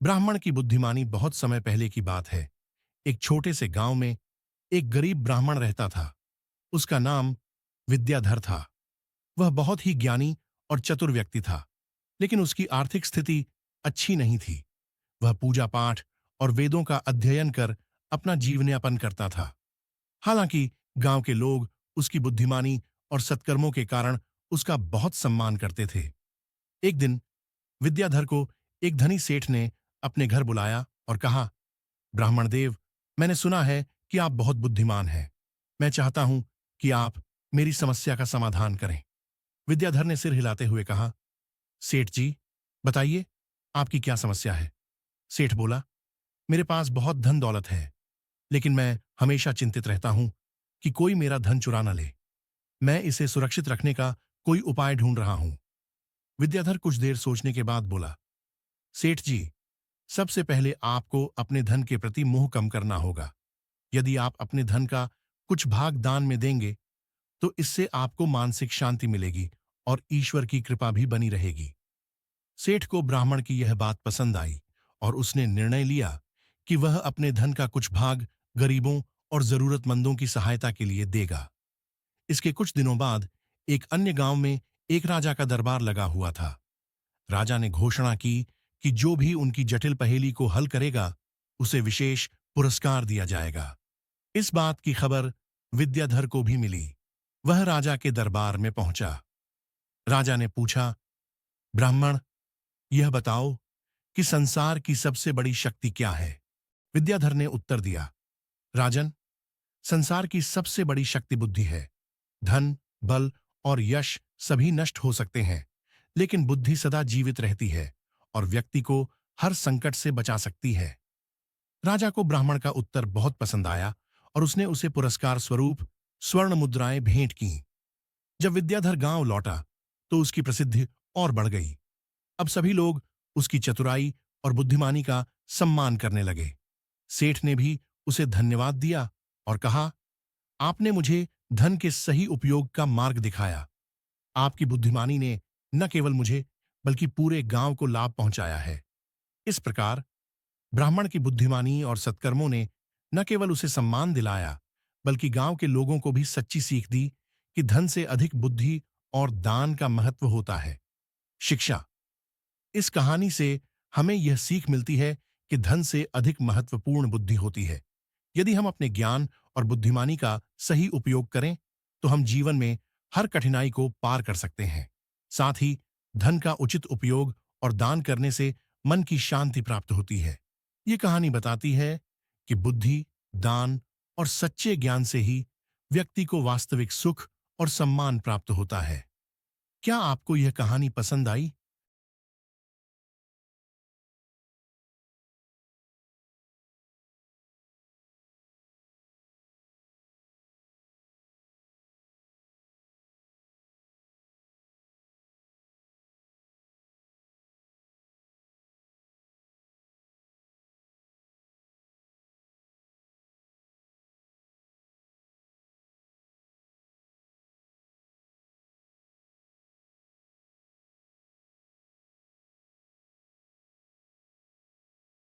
ब्राह्मण की बुद्धिमानी बहुत समय पहले की बात है। एक छोटे से गांव में एक गरीब ब्राह्मण रहता था। उसका नाम विद्याधर था। वह बहुत ही ज्ञानी और चतुर व्यक्ति था, लेकिन उसकी आर्थिक स्थिति अच्छी नहीं थी। वह पूजा पाठ और वेदों का अध्ययन कर अपना जीवनयापन करता था। हालांकि गांव के लोग उसकी बुद्धिमानी और सत्कर्मों के कारण उसका बहुत सम्मान करते थे। एक दिन विद्याधर को एक धनी सेठ ने अपने घर बुलाया और कहा, ब्राह्मण देव, मैंने सुना है कि आप बहुत बुद्धिमान हैं। मैं चाहता हूं कि आप मेरी समस्या का समाधान करें। विद्याधर ने सिर हिलाते हुए कहा, सेठ जी, बताइए, आपकी क्या समस्या है। सेठ बोला, मेरे पास बहुत धन दौलत है, लेकिन मैं हमेशा चिंतित रहता हूं कि कोई मेरा धन चुरा न ले। मैं इसे सुरक्षित रखने का कोई उपाय ढूंढ रहा हूं। विद्याधर कुछ देर सोचने के बाद बोला, सेठ जी, सबसे पहले आपको अपने धन के प्रति मोह कम करना होगा। यदि आप अपने धन का कुछ भाग दान में देंगे, तो इससे आपको मानसिक शांति मिलेगी और ईश्वर की कृपा भी बनी रहेगी। सेठ को ब्राह्मण की यह बात पसंद आई और उसने निर्णय लिया कि वह अपने धन का कुछ भाग गरीबों और जरूरतमंदों की सहायता के लिए देगा। इसके कुछ दिनों बाद एक अन्य गांव में एक राजा का दरबार लगा हुआ था। राजा ने घोषणा की कि जो भी उनकी जटिल पहेली को हल करेगा, उसे विशेष पुरस्कार दिया जाएगा। इस बात की खबर विद्याधर को भी मिली। वह राजा के दरबार में पहुंचा। राजा ने पूछा, ब्राह्मण, यह बताओ कि संसार की सबसे बड़ी शक्ति क्या है। विद्याधर ने उत्तर दिया, राजन, संसार की सबसे बड़ी शक्ति बुद्धि है। धन, बल और यश सभी नष्ट हो सकते हैं, लेकिन बुद्धि सदा जीवित रहती है और व्यक्ति को हर संकट से बचा सकती है। राजा को ब्राह्मण का उत्तर बहुत पसंद आया और उसने उसे पुरस्कार स्वरूप स्वर्ण मुद्राएं भेंट की। जब विद्याधर गांव लौटा, तो उसकी प्रसिद्धि और बढ़ गई। अब सभी लोग उसकी चतुराई और बुद्धिमानी का सम्मान करने लगे। सेठ ने भी उसे धन्यवाद दिया और कहा, आपने मुझे धन के सही उपयोग का मार्ग दिखाया। आपकी बुद्धिमानी ने न केवल मुझे बल्कि पूरे गांव को लाभ पहुंचाया है। इस प्रकार ब्राह्मण की बुद्धिमानी और सत्कर्मों ने न केवल उसे सम्मान दिलाया, बल्कि गांव के लोगों को भी सच्ची सीख दी कि धन से अधिक बुद्धि और दान का महत्व होता है। शिक्षा। इस कहानी से हमें यह सीख मिलती है कि धन से अधिक महत्वपूर्ण बुद्धि होती है। यदि हम अपने ज्ञान और बुद्धिमानी का सही उपयोग करें, तो हम जीवन में हर कठिनाई को पार कर सकते हैं। साथ ही धन का उचित उपयोग और दान करने से मन की शांति प्राप्त होती है। ये कहानी बताती है कि बुद्धि, दान और सच्चे ज्ञान से ही व्यक्ति को वास्तविक सुख और सम्मान प्राप्त होता है। क्या आपको यह कहानी पसंद आई?